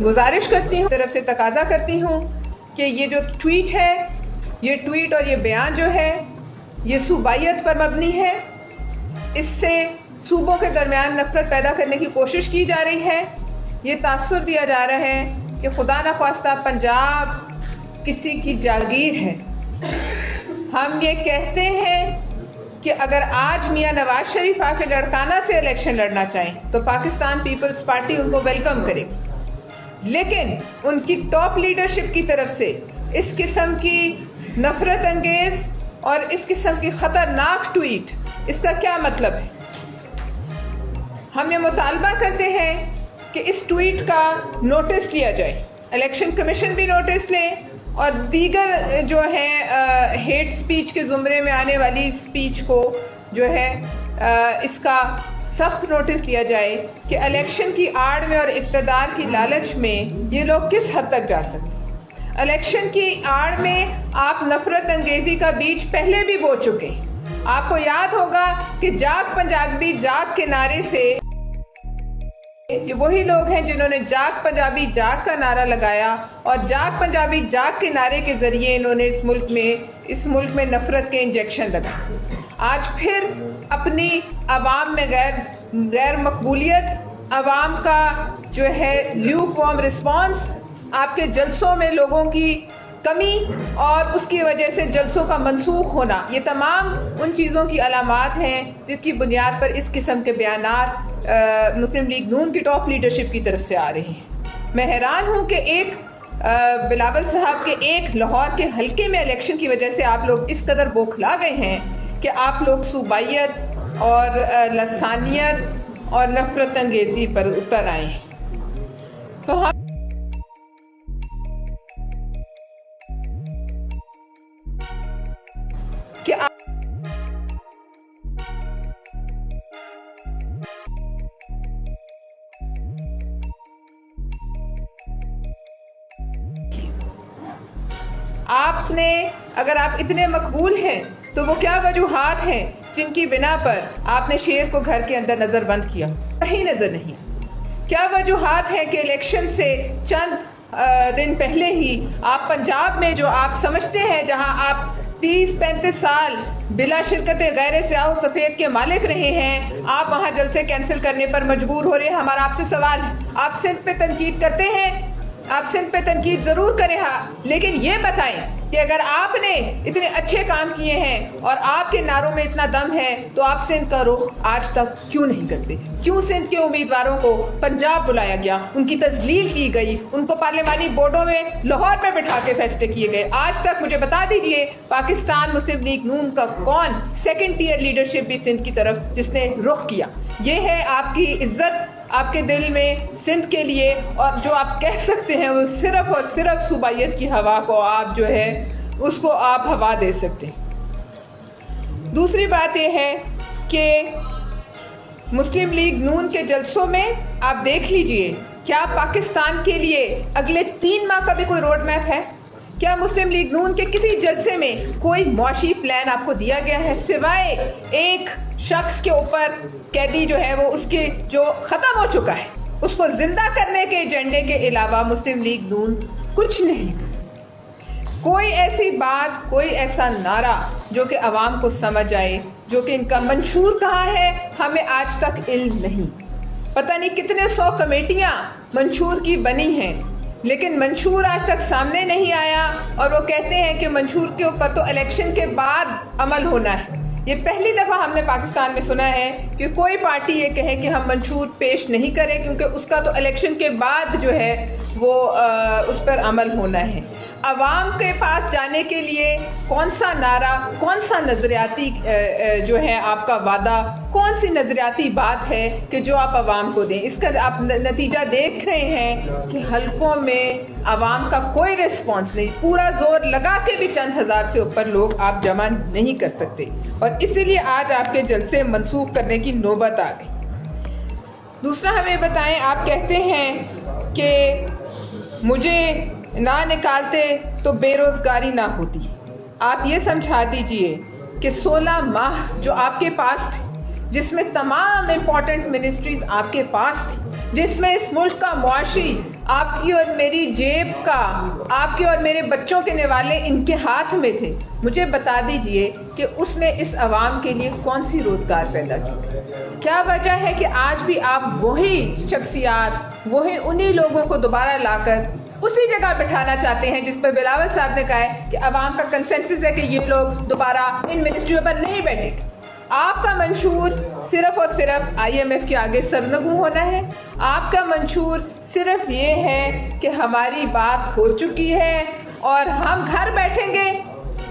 गुजारिश करती हूँ, तरफ से तकाजा करती हूँ कि ये जो ट्वीट है, ये ट्वीट और ये बयान जो है ये सूबाइयत पर मबनी है। इससे सूबों के दरमियान नफरत पैदा करने की कोशिश की जा रही है। ये तासुर दिया जा रहा है कि खुदा न ख्वास्ता पंजाब किसी की जागीर है। हम ये कहते हैं कि अगर आज मियां नवाज शरीफ आके लड़काना से इलेक्शन लड़ना चाहें तो पाकिस्तान पीपल्स पार्टी उनको वेलकम करेगी, लेकिन उनकी टॉप लीडरशिप की तरफ से इस किस्म की नफरत अंगेज और इस किस्म की खतरनाक ट्वीट, इसका क्या मतलब है? हम ये मुतालबा करते हैं कि इस ट्वीट का नोटिस लिया जाए, इलेक्शन कमीशन भी नोटिस ले और दीगर जो है हेट स्पीच के ज़ुमरे में आने वाली स्पीच को जो है इसका सख्त नोटिस लिया जाए कि इलेक्शन की आड़ में और इक़्तिदार की लालच में ये लोग किस हद तक जा सकते हैं। इलेक्शन की आड़ में आप नफरत अंगेजी का बीज पहले भी बो चुके। आपको याद होगा कि जाग पंजाबी जाग के नारे से ये वही लोग हैं जिन्होंने जाग पंजाबी जाग का नारा लगाया और जाग पंजाबी जाग के नारे के जरिए इन्होंने इस मुल्क में नफरत के इंजेक्शन लगाए। आज फिर अपनी आवाम में गैर मकबूलियत, आवाम का जो है ल्यूक वार्म रिस्पॉन्स, आपके जलसों में लोगों की कमी और उसकी वजह से जलसों का मनसूख होना, ये तमाम उन चीज़ों की अलामात हैं जिसकी बुनियाद पर इस किस्म के बयानात मुस्लिम लीग नून की टॉप लीडरशिप की तरफ से आ रहे हैं। मैं हैरान हूँ कि एक बिलावल साहब के एक लाहौर के हल्के में इलेक्शन की वजह से आप लोग इस कदर बौखला गए हैं कि आप लोग सूबाइयत और लसानियत और नफरत अंगेजी पर उतर आए हैं। तो हम कि आपने, अगर आप इतने मकबूल हैं तो वो क्या वजूहात हैं जिनकी बिना पर आपने शेर को घर के अंदर नजरबंद किया? कहीं नजर नहीं। क्या वजूहात है कि इलेक्शन से चंद दिन पहले ही आप पंजाब में, जो आप समझते हैं जहां आप 30-35 साल बिला शिरकत गैर स्याह सफेद के मालिक रहे हैं, आप वहां जलसे कैंसिल करने पर मजबूर हो रहे हैं। हमारा आपसे सवाल है, आप सिंध पे तनकीद करते हैं, आप सिंध पे तनकीद जरूर करें, हाँ, लेकिन ये बताएं कि अगर आपने इतने अच्छे काम किए हैं और आपके नारों में इतना दम है तो आप सिंध का रुख आज तक क्यों नहीं करते? क्यों सिंध के उम्मीदवारों को पंजाब बुलाया गया, उनकी तजलील की गई, उनको पार्लिमानी बोर्डों में लाहौर में बिठा के फैसले किए गए? आज तक मुझे बता दीजिए पाकिस्तान मुस्लिम लीग नून का कौन सेकंड टियर लीडरशिप भी सिंध की तरफ जिसने रुख किया? ये है आपकी इज्जत आपके दिल में सिंध के लिए, और जो आप कह सकते हैं वो सिर्फ और सिर्फ सूबाइयत की हवा को आप जो है उसको आप हवा दे सकते हैं। दूसरी बात यह है कि मुस्लिम लीग नून के जलसों में आप देख लीजिए, क्या पाकिस्तान के लिए अगले 3 माह का भी कोई रोड मैप है? क्या मुस्लिम लीग नून के किसी जलसे में कोई मुआशी प्लान आपको दिया गया है, सिवाय एक शख्स के ऊपर कैदी जो है वो उसके जो खत्म हो चुका है उसको जिंदा करने के एजेंडे के अलावा मुस्लिम लीग नून कुछ नहीं कर? कोई ऐसी बात, कोई ऐसा नारा जो कि अवाम को समझ आए, जो कि इनका मंशूर कहाँ है हमें आज तक इल्म नहीं। पता नहीं कितने 100 कमेटियां मंशूर की बनी हैं, लेकिन मंशूर आज तक सामने नहीं आया और वो कहते हैं कि मंशूर के ऊपर तो इलेक्शन के बाद अमल होना है। ये पहली दफ़ा हमने पाकिस्तान में सुना है कि कोई पार्टी ये कहे कि हम मंशूर पेश नहीं करें क्योंकि उसका तो इलेक्शन के बाद जो है वो उस पर अमल होना है। अवाम के पास जाने के लिए कौन सा नारा, कौन सा नजरियाती जो है आपका वादा, कौन सी नजरियाती बात है कि जो आप अवाम को दें? इसका आप नतीजा देख रहे हैं कि हल्कों में अवाम का कोई रिस्पॉन्स नहीं। पूरा जोर लगा के भी चंद हज़ार से ऊपर लोग आप जमा नहीं कर सकते और इसीलिए आज आपके जलसे मनसूख करने की नौबत आ गई। दूसरा हमें बताएं, आप कहते हैं कि मुझे ना निकालते तो बेरोजगारी ना होती। आप ये समझा दीजिए कि 16 माह जो आपके पास थे, जिसमें तमाम इम्पॉर्टेंट मिनिस्ट्रीज आपके पास थी, जिसमें इस मुल्क का मुआशी आपकी और मेरी जेब का, आपके और मेरे बच्चों के निवाले इनके हाथ में थे। मुझे बता दीजिए कि उसने इस अवाम के लिए कौन सी रोजगार पैदा की? क्या वजह है कि आज भी आप वही शख्सियात, वही उन्हीं लोगों को दोबारा लाकर उसी जगह बिठाना चाहते हैं जिस पर बिलावल साहब ने कहा है कि अवाम का कंसेंसस है कि ये लोग दोबारा इन मिनिस्ट्रियों पर नहीं बैठेंगे। आपका मंशूर सिर्फ और सिर्फ IMF के आगे सरनगू होना है। आपका मंशूर सिर्फ ये है कि हमारी बात हो चुकी है और हम घर बैठेंगे,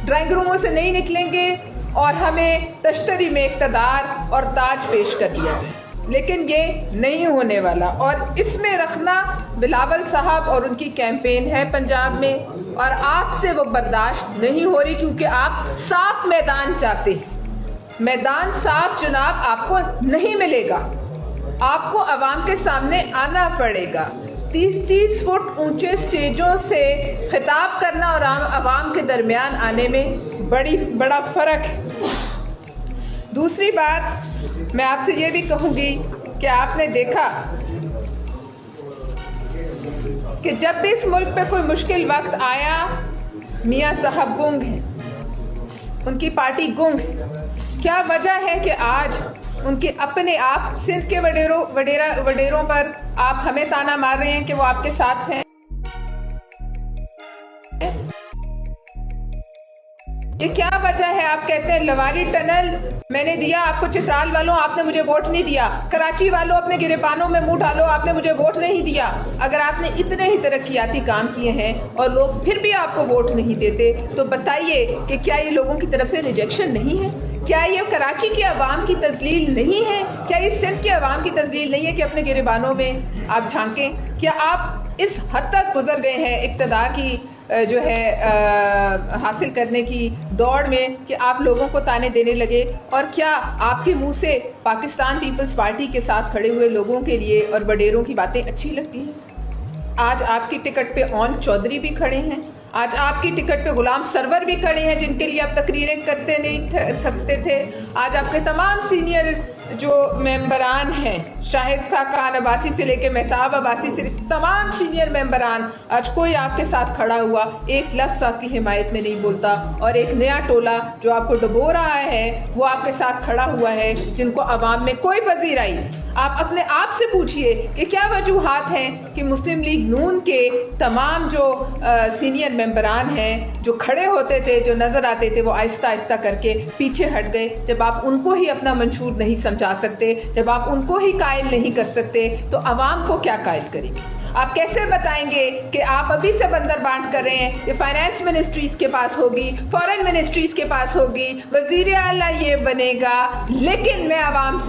ड्राइंग रूमों से नहीं निकलेंगे और हमें तश्तरी में इक़्तिदार और ताज पेश कर दिया जाए। लेकिन ये नहीं होने वाला और इसमें रखना बिलावल साहब और उनकी कैंपेन है पंजाब में, और आपसे वो बर्दाश्त नहीं हो रही क्योंकि आप साफ मैदान चाहते हैं। मैदान साफ जनाब आपको नहीं मिलेगा, आपको अवाम के सामने आना पड़ेगा। 30-30 फुट ऊंचे स्टेजों से खिताब करना और अवाम के दरमियान आने में बड़ा फ़र्क है। दूसरी बात मैं आपसे ये भी कहूँगी कि आपने देखा कि जब भी इस मुल्क पे कोई मुश्किल वक्त आया, मियाँ साहब गुंग हैं, उनकी पार्टी गुंग है। क्या वजह है कि आज उनके अपने आप सिंध के वडेरों पर आप हमें ताना मार रहे हैं कि वो आपके साथ हैं? ये क्या वजह है? आप कहते हैं लवारी टनल मैंने दिया आपको, चित्राल वालों आपने मुझे वोट नहीं दिया, कराची वालों अपने गिरेबानों में मुंह डालो आपने मुझे वोट नहीं दिया। अगर आपने इतने ही तरक्याती काम किए हैं और लोग फिर भी आपको वोट नहीं देते तो बताइए कि क्या ये लोगों की तरफ से रिजेक्शन नहीं है? क्या ये कराची की आवाम की तजलील नहीं है? क्या ये सिंध की आवाम की तजलील नहीं है कि अपने गिरेबानों में आप झांकें? क्या आप इस हद तक गुजर गए हैं इक़्तिदार की जो है हासिल करने की दौड़ में कि आप लोगों को ताने देने लगे? और क्या आपके मुंह से पाकिस्तान पीपल्स पार्टी के साथ खड़े हुए लोगों के लिए और वडेरों की बातें अच्छी लगती हैं? आज आपकी टिकट पे ओन चौधरी भी खड़े हैं, आज आपकी टिकट पे गुलाम सरवर भी खड़े हैं जिनके लिए आप तकरीरें करते नहीं थकते थे। आज आपके तमाम सीनियर जो मेंबरान हैं, शाहिद खान अब्बासी से लेके मेहताब अब्बासी से तमाम सीनियर मेंबरान, आज कोई आपके साथ खड़ा हुआ एक लफ्ज़ आपकी हिमायत में नहीं बोलता, और एक नया टोला जो आपको डुबो रहा है वो आपके साथ खड़ा हुआ है जिनको अवाम में कोई पजीराई। आप अपने आप से पूछिए कि क्या वजूहात हैं कि मुस्लिम लीग नून के तमाम जो सीनियर मेंबरान हैं जो खड़े होते थे, जो नज़र आते थे, वो आहिस्ता आहिस्ता करके पीछे हट गए। जब आप उनको ही अपना मंशूर नहीं समझा सकते, जब आप उनको ही कायल नहीं कर सकते तो अवाम को क्या कायल करेंगे? आप कैसे बताएंगे कि आप अभी से बंदर बांट कर रहे हैं कि फाइनेंस मिनिस्ट्रीज के पास होगी, फॉरेन मिनिस्ट्रीज के पास होगी, वजीर आला ये बनेगा, लेकिन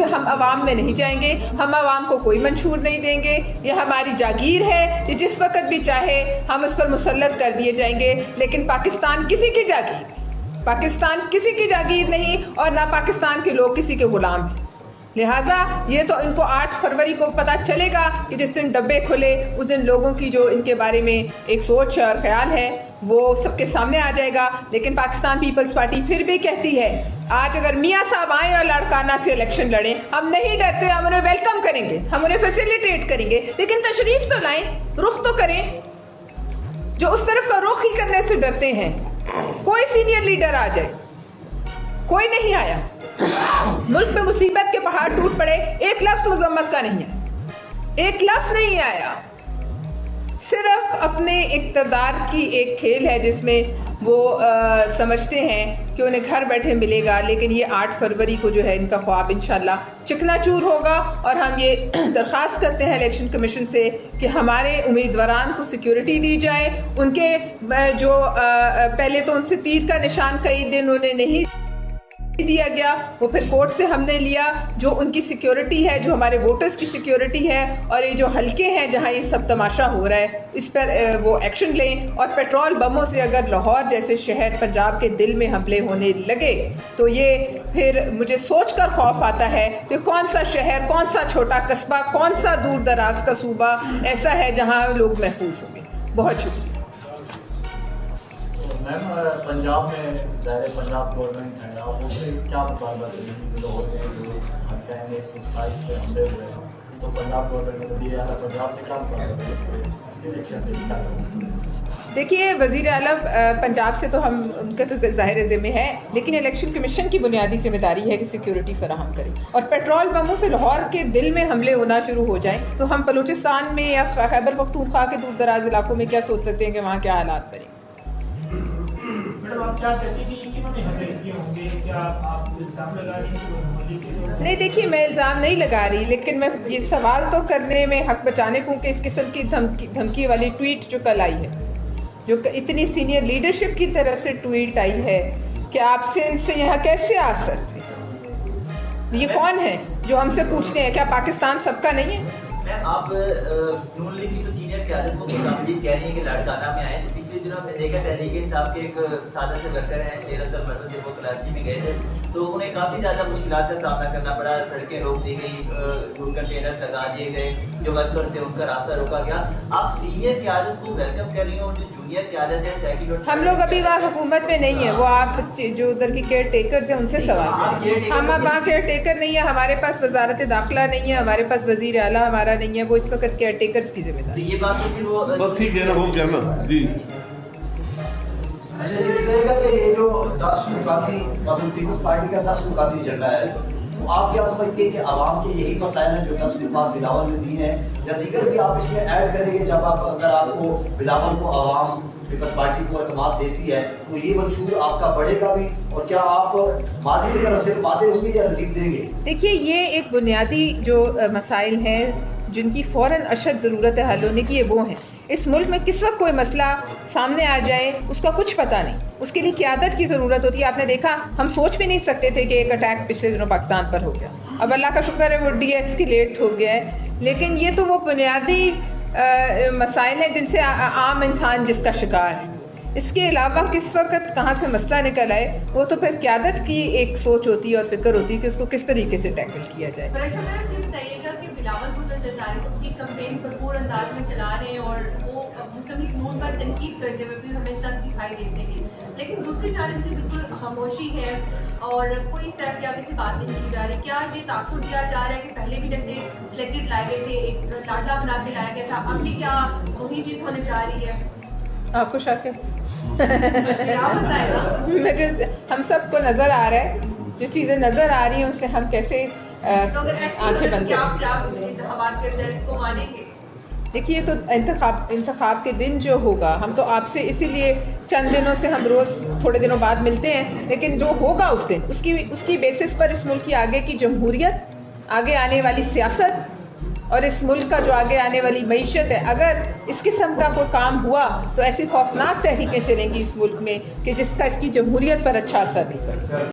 हम अवाम में नहीं जाएंगे, हम अवाम को कोई मंशूर नहीं देंगे, ये हमारी जागीर है, ये जिस वक्त भी चाहे हम उस पर मुसल्लत कर दिए जाएंगे। लेकिन पाकिस्तान किसी की जागीर, पाकिस्तान किसी की जागीर नहीं, और ना पाकिस्तान के लोग किसी के गुलाम हैं। लिहाजा ये तो इनको 8 फरवरी को पता चलेगा कि जिस दिन डब्बे खुले उस दिन लोगों की जो इनके बारे में एक सोच और ख्याल है वो सबके सामने आ जाएगा। लेकिन पाकिस्तान पीपल्स पार्टी फिर भी कहती है, आज अगर मियाँ साहब आए और लाड़काना से इलेक्शन लड़ें, हम नहीं डरते, हम उन्हें वेलकम करेंगे, हम उन्हें फैसिलिटेट करेंगे, लेकिन तशरीफ तो लाएं, रुख तो करें। जो उस तरफ का रुख ही करने से डरते हैं, कोई सीनियर लीडर आ जाए, कोई नहीं आया। मुल्क में मुसीबत के पहाड़ टूट पड़े, एक लफ्ज मजम्मत का नहीं है, एक लफ्ज नहीं आया। सिर्फ अपने इक़्तिदार की एक खेल है जिसमें वो समझते हैं कि उन्हें घर बैठे मिलेगा। लेकिन ये 8 फरवरी को जो है इनका ख्वाब इंशाल्लाह चिकनाचूर होगा। और हम ये दरख्वास्त करते हैं इलेक्शन कमीशन से कि हमारे उम्मीदवारान को सिक्योरिटी दी जाए। उनके जो पहले तो उनसे तीर का निशान कई दिन उन्हें नहीं दिया गया, वो फिर कोर्ट से हमने लिया। जो उनकी सिक्योरिटी है, जो हमारे वोटर्स की सिक्योरिटी है, और ये जो हल्के हैं जहां ये सब तमाशा हो रहा है, इस पर वो एक्शन लें। और पेट्रोल बमों से अगर लाहौर जैसे शहर पंजाब के दिल में हमले होने लगे तो ये फिर मुझे सोचकर खौफ आता है कि कौन सा शहर, कौन सा छोटा कस्बा, कौन सा दूर दराज का सूबा ऐसा है जहां लोग महफूज होंगे। बहुत शुक्रिया। मैम, पंजाब में ज़ाहिर पंजाब गवर्नमेंट है, आप उससे क्या मुतालबा करेंगे? लोगों से जो कहेंगे 127 पे हमले हुए हैं, तो पंजाब गवर्नमेंट में वज़ीर आला पंजाब से काम कर रहे हैं इसके इलेक्शन में क्या करें? देखिए, वज़ीर आला पंजाब से तो हम उनका तो ज़ाहिर ज़िम्मे है, लेकिन इलेक्शन कमीशन की बुनियादी जिम्मेदारी है कि सिक्योरिटी फराहम करें। और पेट्रोल बमों से लाहौर के दिल में हमले होना शुरू हो जाएं तो हम बलूचिस्तान में या खैबर पख्तूनख्वा के दूर दराज इलाकों में क्या सोच सकते हैं कि वहाँ क्या हालात बने। मैडम, आप क्या कहती हैं कि किन्होंने हमले किए होंगे? क्या आप इल्ज़ाम लगा रही हैं? नहीं, देखिए, मैं इल्ज़ाम नहीं लगा रही, लेकिन मैं ये सवाल तो करने में हक बचाने को कि इस किस्म की धमकी वाली ट्वीट जो कल आई है, जो इतनी सीनियर लीडरशिप की तरफ से ट्वीट आई है कि आपसे इनसे यहाँ कैसे आ सकते हैं? ये कौन है जो हमसे पूछते हैं क्या पाकिस्तान सबका नहीं है? मैम, आप नून लीग की तो सीनियर क़यादत को मुजाहिदीन कह रही है कि लाड़काना में आए। पिछले दिनों हमने देखा तहरीक इंसाफ के एक सादा से वर्कर हैं शेर अख्तर मरवत, जब वो कराची में गए थे तो उन्हें काफ़ी ज़्यादा मुश्किलात का सामना करना पड़ा। सड़कें रोक दी गई, कंटेनर लगा दिए गए, जो वर्कर थे उनका रास्ता रोका गया। आप सीनियर क़यादत को वेलकम कर रही हैं और जो जूनियर क़यादत है सेक्रेटरी, हम लोग अभी वहाँ हुकूमत में नहीं है, वो आप जो उधर की केयर टेकर थे उनसे सवाल करें। हम अब वहाँ केयर टेकर नहीं है, हमारे पास वजारत दाखिला नहीं है, हमारे पास वजीर आला हमारा नहीं है, वो इस वक्त केयर टेकर्स की जिम्मेदारी। ये बात तो फिर वो ठीक है ना, वो क्या ना जी। अच्छा, ये कहेगा कि ये जो 10 मुकामी पीपल्स पार्टी का 10 मुकामी एजेंडा है, तो आप क्या समझते हैं कि आवाम के यही मसाइल हैं जो 10 मुकाम बिलावल में दिए हैं, या दीगर भी आप इसमें ऐड करेंगे? जब आप अगर आपको बिलावल को आवाम पीपल्स पार्टी को एतमाद देती है तो ये मंशूर आपका बढ़ेगा भी, और क्या आप माजी की तरफ से वादे होंगे या रिलीफ देंगे? देखिए, ये एक बुनियादी जो मसाइल हैं जिनकी फ़ौरन अशद ज़रूरत है हल होने की, ये वो हैं। इस मुल्क में किस वक्त कोई मसला सामने आ जाए उसका कुछ पता नहीं, उसके लिए क़यादत की ज़रूरत होती है। आपने देखा, हम सोच भी नहीं सकते थे कि एक अटैक पिछले दिनों पाकिस्तान पर हो गया। अब अल्लाह का शुक्र है वो डीएस्केलेट हो गया है, लेकिन ये तो वो बुनियादी मसाइल हैं जिनसे आम इंसान जिसका शिकार है। इसके अलावा किस वक्त कहाँ से मसला निकल आए वो तो फिर क़यादत की एक सोच होती है और फिक्र होती है कि उसको किस तरीके से टैकल किया जाए। बताइएगा कि बिलावल भुट्टो जरदारी अपनी कैंपेन भरपूर अंदाज में चला रहे हैं और वो मुस्लिम लीग नून पर तनकीद करते हुए भी हमें सख्त दिखाई देते हैं, लेकिन दूसरी जानिब से बिल्कुल खामोशी है और कोई इस तरह की आगे से बात नहीं की जा रही। क्या ये तासुर दिया जा रहा है कि पहले भी जैसे सिलेक्टेड लाए गए थे, एक लाडला बना के लाया गया था, अब भी क्या वही चीज़ होने जा रही है? आपको शक है? मुझे हम सबको नजर आ रहा है, जो चीजें नजर आ रही हैं उससे हम कैसे आंखें बंद करें। देखिए, तो इंतखाब के दिन जो होगा, हम तो आपसे इसीलिए चंद दिनों से हम रोज थोड़े दिनों बाद मिलते हैं, लेकिन जो होगा उस दिन उसकी बेसिस पर इस मुल्क की आगे की जमहूरियत, आगे आने वाली सियासत और इस मुल्क का जो आगे आने वाली मईशत है, अगर इस किस्म का कोई काम हुआ तो ऐसी खौफनाक तहरीकें चलेंगी इस मुल्क में कि जिसका इसकी जमहूरियत पर अच्छा असर नहीं पड़ेगा।